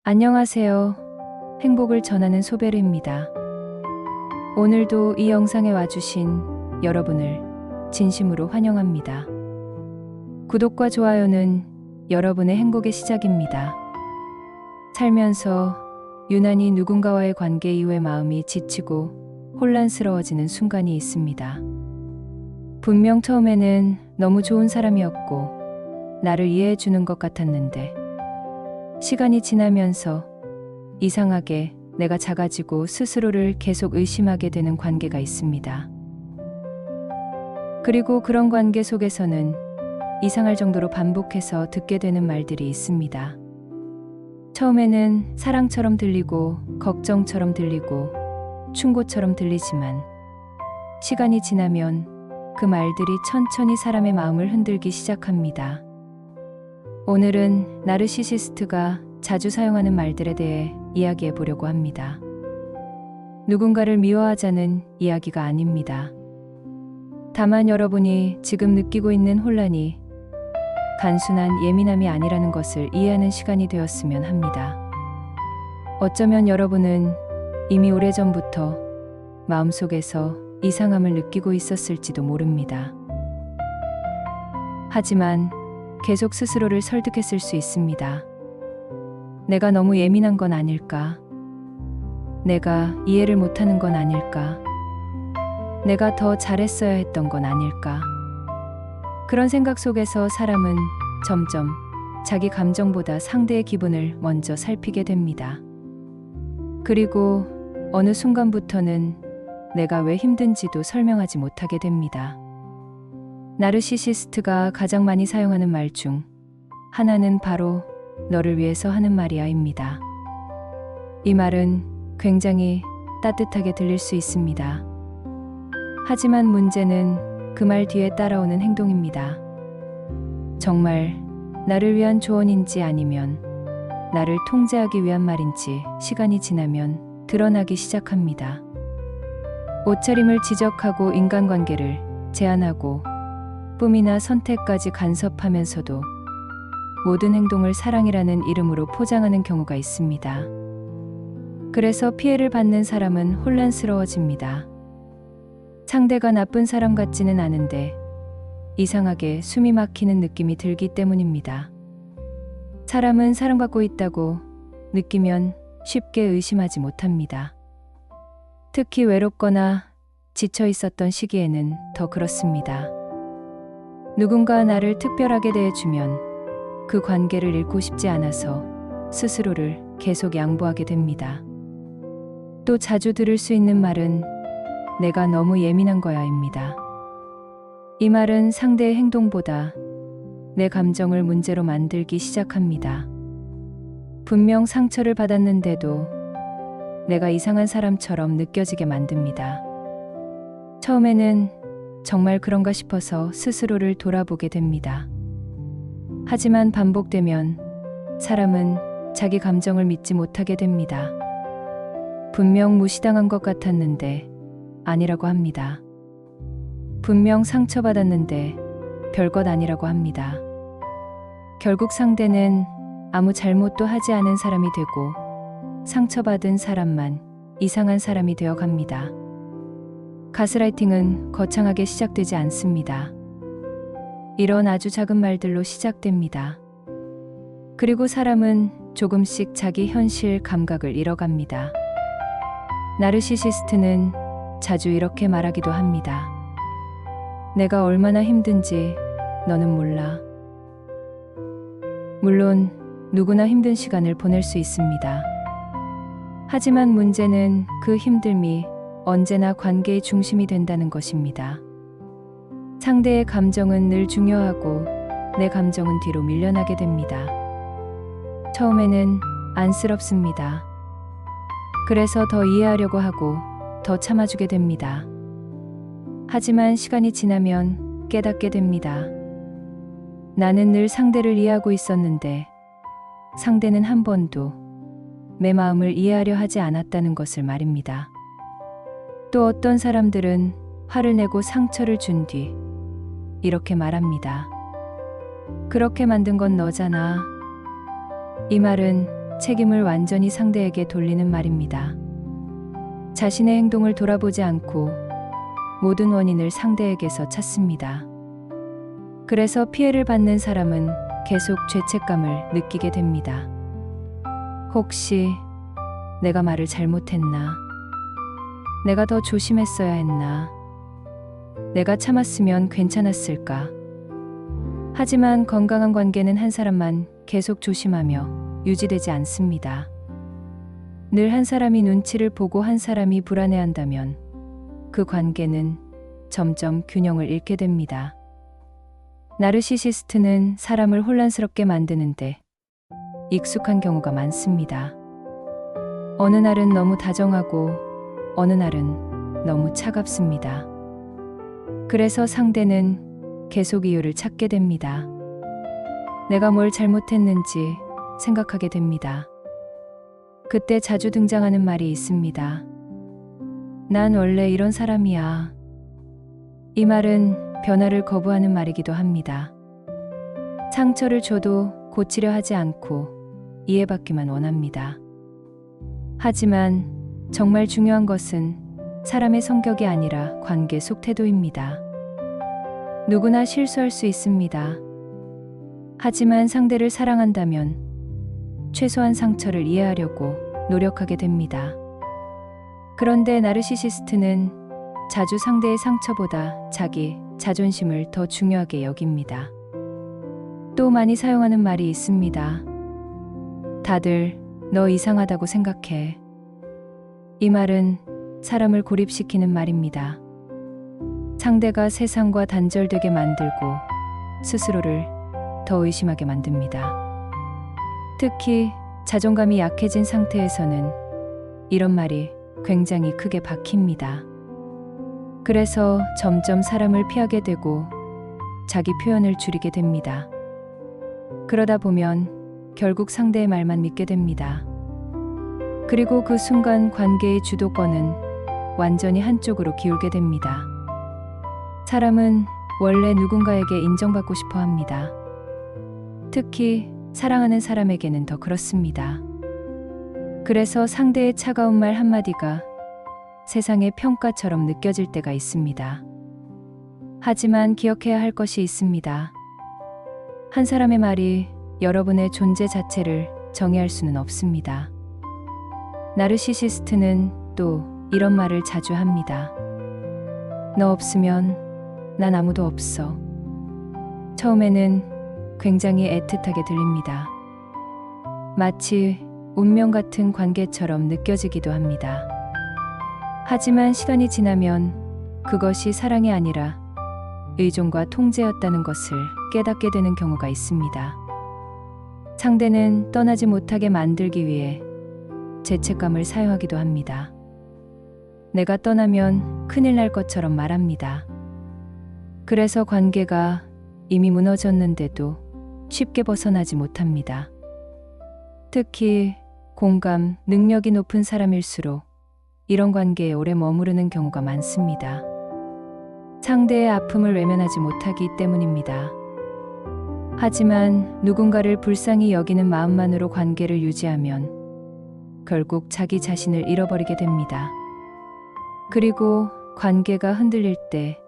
안녕하세요. 행복을 전하는 소베르입니다. 오늘도 이 영상에 와주신 여러분을 진심으로 환영합니다. 구독과 좋아요는 여러분의 행복의 시작입니다. 살면서 유난히 누군가와의 관계 이후에 마음이 지치고 혼란스러워지는 순간이 있습니다. 분명 처음에는 너무 좋은 사람이었고 나를 이해해 주는 것 같았는데 시간이 지나면서 이상하게 내가 작아지고 스스로를 계속 의심하게 되는 관계가 있습니다. 그리고 그런 관계 속에서는 이상할 정도로 반복해서 듣게 되는 말들이 있습니다. 처음에는 사랑처럼 들리고 걱정처럼 들리고 충고처럼 들리지만 시간이 지나면 그 말들이 천천히 사람의 마음을 흔들기 시작합니다. 오늘은 나르시시스트가 자주 사용하는 말들에 대해 이야기해 보려고 합니다. 누군가를 미워하자는 이야기가 아닙니다. 다만 여러분이 지금 느끼고 있는 혼란이 단순한 예민함이 아니라는 것을 이해하는 시간이 되었으면 합니다. 어쩌면 여러분은 이미 오래전부터 마음속에서 이상함을 느끼고 있었을지도 모릅니다. 하지만 계속 스스로를 설득했을 수 있습니다. 내가 너무 예민한 건 아닐까? 내가 이해를 못하는 건 아닐까? 내가 더 잘했어야 했던 건 아닐까? 그런 생각 속에서 사람은 점점 자기 감정보다 상대의 기분을 먼저 살피게 됩니다. 그리고 어느 순간부터는 내가 왜 힘든지도 설명하지 못하게 됩니다. 나르시시스트가 가장 많이 사용하는 말 중 하나는 바로 너를 위해서 하는 말이야입니다. 이 말은 굉장히 따뜻하게 들릴 수 있습니다. 하지만 문제는 그 말 뒤에 따라오는 행동입니다. 정말 나를 위한 조언인지 아니면 나를 통제하기 위한 말인지 시간이 지나면 드러나기 시작합니다. 옷차림을 지적하고 인간관계를 제한하고 꿈이나 선택까지 간섭하면서도 모든 행동을 사랑이라는 이름으로 포장하는 경우가 있습니다. 그래서 피해를 받는 사람은 혼란스러워집니다. 상대가 나쁜 사람 같지는 않은데 이상하게 숨이 막히는 느낌이 들기 때문입니다. 사람은 사랑받고 있다고 느끼면 쉽게 의심하지 못합니다. 특히 외롭거나 지쳐 있었던 시기에는 더 그렇습니다. 누군가 나를 특별하게 대해주면 그 관계를 잃고 싶지 않아서 스스로를 계속 양보하게 됩니다. 또 자주 들을 수 있는 말은 내가 너무 예민한 거야입니다. 이 말은 상대의 행동보다 내 감정을 문제로 만들기 시작합니다. 분명 상처를 받았는데도 내가 이상한 사람처럼 느껴지게 만듭니다. 처음에는 정말 그런가 싶어서 스스로를 돌아보게 됩니다. 하지만 반복되면 사람은 자기 감정을 믿지 못하게 됩니다. 분명 무시당한 것 같았는데 아니라고 합니다. 분명 상처받았는데 별것 아니라고 합니다. 결국 상대는 아무 잘못도 하지 않은 사람이 되고 상처받은 사람만 이상한 사람이 되어 갑니다. 가스라이팅은 거창하게 시작되지 않습니다. 이런 아주 작은 말들로 시작됩니다. 그리고 사람은 조금씩 자기 현실 감각을 잃어갑니다. 나르시시스트는 자주 이렇게 말하기도 합니다. 내가 얼마나 힘든지 너는 몰라. 물론 누구나 힘든 시간을 보낼 수 있습니다. 하지만 문제는 그 힘듦이 언제나 관계의 중심이 된다는 것입니다. 상대의 감정은 늘 중요하고 내 감정은 뒤로 밀려나게 됩니다. 처음에는 안쓰럽습니다. 그래서 더 이해하려고 하고 더 참아주게 됩니다. 하지만 시간이 지나면 깨닫게 됩니다. 나는 늘 상대를 이해하고 있었는데 상대는 한 번도 내 마음을 이해하려 하지 않았다는 것을 말입니다. 또 어떤 사람들은 화를 내고 상처를 준 뒤 이렇게 말합니다. 그렇게 만든 건 너잖아. 이 말은 책임을 완전히 상대에게 돌리는 말입니다. 자신의 행동을 돌아보지 않고 모든 원인을 상대에게서 찾습니다. 그래서 피해를 받는 사람은 계속 죄책감을 느끼게 됩니다. 혹시 내가 말을 잘못했나? 내가 더 조심했어야 했나? 내가 참았으면 괜찮았을까? 하지만 건강한 관계는 한 사람만 계속 조심하며 유지되지 않습니다. 늘 한 사람이 눈치를 보고 한 사람이 불안해한다면 그 관계는 점점 균형을 잃게 됩니다. 나르시시스트는 사람을 혼란스럽게 만드는데 익숙한 경우가 많습니다. 어느 날은 너무 다정하고 어느 날은 너무 차갑습니다. 그래서 상대는 계속 이유를 찾게 됩니다. 내가 뭘 잘못했는지 생각하게 됩니다. 그때 자주 등장하는 말이 있습니다. 난 원래 이런 사람이야. 이 말은 변화를 거부하는 말이기도 합니다. 상처를 줘도 고치려 하지 않고 이해받기만 원합니다. 하지만 정말 중요한 것은 사람의 성격이 아니라 관계 속 태도입니다. 누구나 실수할 수 있습니다. 하지만 상대를 사랑한다면 최소한 상처를 이해하려고 노력하게 됩니다. 그런데 나르시시스트는 자주 상대의 상처보다 자기 자존심을 더 중요하게 여깁니다. 또 많이 사용하는 말이 있습니다. 다들 너 이상하다고 생각해. 이 말은 사람을 고립시키는 말입니다. 상대가 세상과 단절되게 만들고 스스로를 더 의심하게 만듭니다. 특히 자존감이 약해진 상태에서는 이런 말이 굉장히 크게 박힙니다. 그래서 점점 사람을 피하게 되고 자기 표현을 줄이게 됩니다. 그러다 보면 결국 상대의 말만 믿게 됩니다. 그리고 그 순간 관계의 주도권은 완전히 한쪽으로 기울게 됩니다. 사람은 원래 누군가에게 인정받고 싶어 합니다. 특히 사랑하는 사람에게는 더 그렇습니다. 그래서 상대의 차가운 말 한마디가 세상의 평가처럼 느껴질 때가 있습니다. 하지만 기억해야 할 것이 있습니다. 한 사람의 말이 여러분의 존재 자체를 정의할 수는 없습니다. 나르시시스트는 또 이런 말을 자주 합니다. 너 없으면 난 아무도 없어. 처음에는 굉장히 애틋하게 들립니다. 마치 운명 같은 관계처럼 느껴지기도 합니다. 하지만 시간이 지나면 그것이 사랑이 아니라 의존과 통제였다는 것을 깨닫게 되는 경우가 있습니다. 상대는 떠나지 못하게 만들기 위해 죄책감을 사용하기도 합니다. 내가 떠나면 큰일 날 것처럼 말합니다. 그래서 관계가 이미 무너졌는데도 쉽게 벗어나지 못합니다. 특히 공감 능력이 높은 사람일수록 이런 관계에 오래 머무르는 경우가 많습니다. 상대의 아픔을 외면하지 못하기 때문입니다. 하지만 누군가를 불쌍히 여기는 마음만으로 관계를 유지하면 결국 자기 자신을 잃어버리게 됩니다. 그리고 관계가 흔들릴 때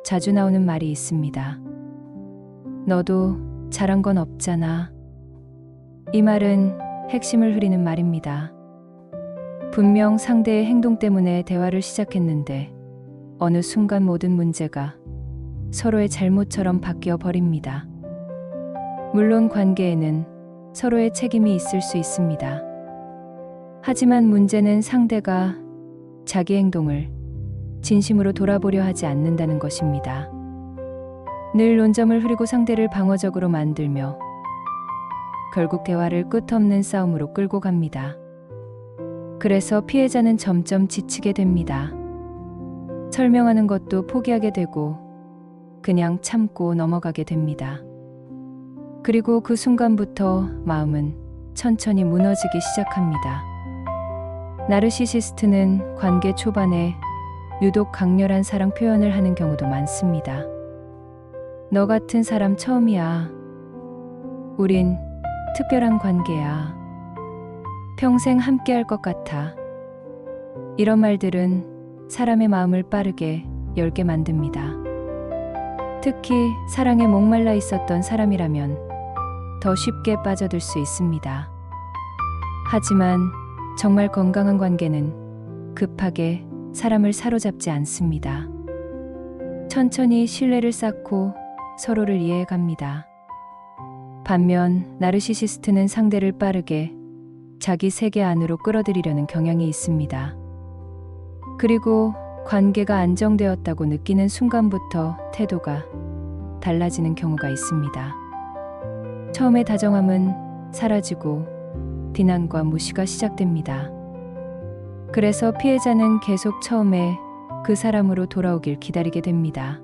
자주 나오는 말이 있습니다. 너도 잘한 건 없잖아. 이 말은 핵심을 흐리는 말입니다. 분명 상대의 행동 때문에 대화를 시작했는데 어느 순간 모든 문제가 서로의 잘못처럼 바뀌어 버립니다. 물론 관계에는 서로의 책임이 있을 수 있습니다. 하지만 문제는 상대가 자기 행동을 진심으로 돌아보려 하지 않는다는 것입니다. 늘 논점을 흐리고 상대를 방어적으로 만들며 결국 대화를 끝없는 싸움으로 끌고 갑니다. 그래서 피해자는 점점 지치게 됩니다. 설명하는 것도 포기하게 되고 그냥 참고 넘어가게 됩니다. 그리고 그 순간부터 마음은 천천히 무너지기 시작합니다. 나르시시스트는 관계 초반에 유독 강렬한 사랑 표현을 하는 경우도 많습니다. 너 같은 사람 처음이야. 우린 특별한 관계야. 평생 함께할 것 같아. 이런 말들은 사람의 마음을 빠르게 열게 만듭니다. 특히 사랑에 목말라 있었던 사람이라면 더 쉽게 빠져들 수 있습니다. 하지만 정말 건강한 관계는 급하게 사람을 사로잡지 않습니다. 천천히 신뢰를 쌓고 서로를 이해해 갑니다. 반면 나르시시스트는 상대를 빠르게 자기 세계 안으로 끌어들이려는 경향이 있습니다. 그리고 관계가 안정되었다고 느끼는 순간부터 태도가 달라지는 경우가 있습니다. 처음에 다정함은 사라지고 비난과 무시가 시작됩니다. 그래서 피해자는 계속 처음에 그 사람으로 돌아오길 기다리게 됩니다.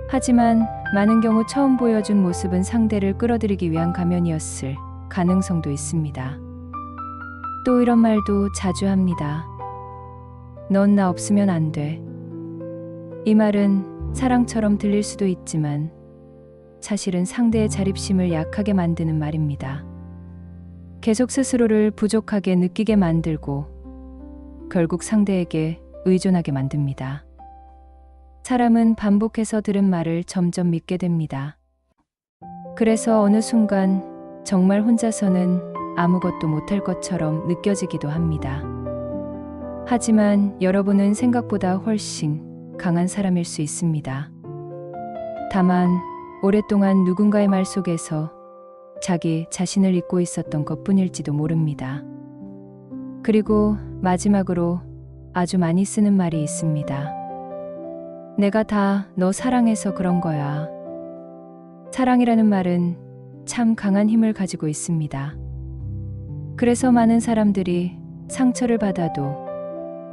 하지만 많은 경우 처음 보여준 모습은 상대를 끌어들이기 위한 가면이었을 가능성도 있습니다. 또 이런 말도 자주 합니다. 넌 나 없으면 안 돼. 이 말은 사랑처럼 들릴 수도 있지만 사실은 상대의 자립심을 약하게 만드는 말입니다. 계속 스스로를 부족하게 느끼게 만들고 결국 상대에게 의존하게 만듭니다. 사람은 반복해서 들은 말을 점점 믿게 됩니다. 그래서 어느 순간 정말 혼자서는 아무것도 못할 것처럼 느껴지기도 합니다. 하지만 여러분은 생각보다 훨씬 강한 사람일 수 있습니다. 다만 오랫동안 누군가의 말 속에서 자기 자신을 잊고 있었던 것뿐일지도 모릅니다. 그리고 마지막으로 아주 많이 쓰는 말이 있습니다. 내가 다 너 사랑해서 그런 거야. 사랑이라는 말은 참 강한 힘을 가지고 있습니다. 그래서 많은 사람들이 상처를 받아도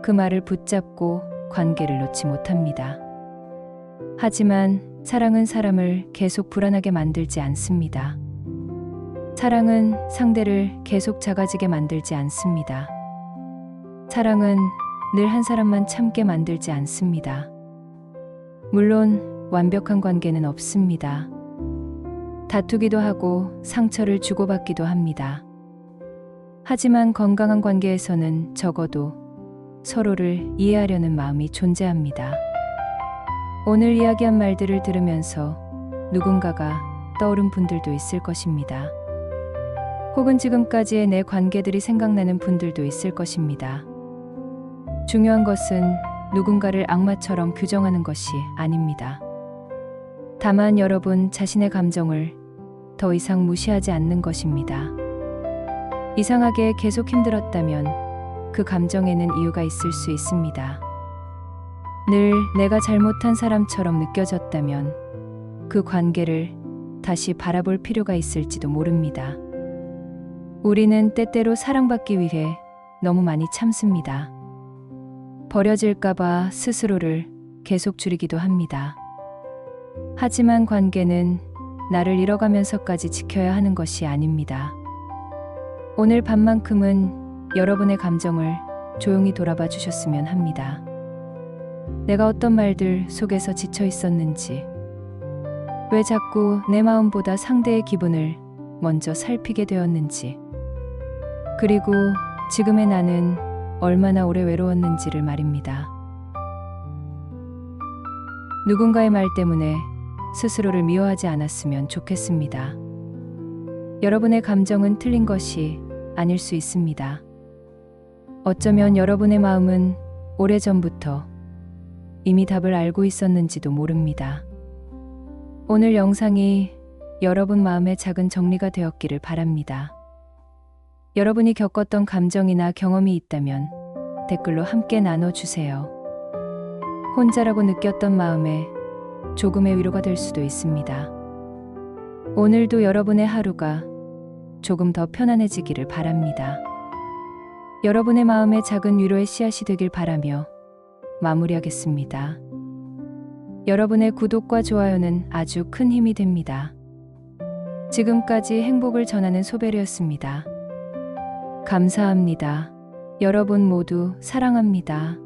그 말을 붙잡고 관계를 놓지 못합니다. 하지만 사랑은 사람을 계속 불안하게 만들지 않습니다. 사랑은 상대를 계속 작아지게 만들지 않습니다. 사랑은 늘 한 사람만 참게 만들지 않습니다. 물론 완벽한 관계는 없습니다. 다투기도 하고 상처를 주고받기도 합니다. 하지만 건강한 관계에서는 적어도 서로를 이해하려는 마음이 존재합니다. 오늘 이야기한 말들을 들으면서 누군가가 떠오른 분들도 있을 것입니다. 혹은 지금까지의 내 관계들이 생각나는 분들도 있을 것입니다. 중요한 것은 누군가를 악마처럼 규정하는 것이 아닙니다. 다만 여러분 자신의 감정을 더 이상 무시하지 않는 것입니다. 이상하게 계속 힘들었다면 그 감정에는 이유가 있을 수 있습니다. 늘 내가 잘못한 사람처럼 느껴졌다면 그 관계를 다시 바라볼 필요가 있을지도 모릅니다. 우리는 때때로 사랑받기 위해 너무 많이 참습니다. 버려질까봐 스스로를 계속 줄이기도 합니다. 하지만 관계는 나를 잃어가면서까지 지켜야 하는 것이 아닙니다. 오늘 밤만큼은 여러분의 감정을 조용히 돌아봐 주셨으면 합니다. 내가 어떤 말들 속에서 지쳐 있었는지, 왜 자꾸 내 마음보다 상대의 기분을 먼저 살피게 되었는지, 그리고 지금의 나는 얼마나 오래 외로웠는지를 말입니다. 누군가의 말 때문에 스스로를 미워하지 않았으면 좋겠습니다. 여러분의 감정은 틀린 것이 아닐 수 있습니다. 어쩌면 여러분의 마음은 오래전부터 이미 답을 알고 있었는지도 모릅니다. 오늘 영상이 여러분 마음의 작은 정리가 되었기를 바랍니다. 여러분이 겪었던 감정이나 경험이 있다면 댓글로 함께 나눠주세요. 혼자라고 느꼈던 마음에 조금의 위로가 될 수도 있습니다. 오늘도 여러분의 하루가 조금 더 편안해지기를 바랍니다. 여러분의 마음에 작은 위로의 씨앗이 되길 바라며 마무리하겠습니다. 여러분의 구독과 좋아요는 아주 큰 힘이 됩니다. 지금까지 행복을 전하는 소베리였습니다. 감사합니다. 여러분 모두 사랑합니다.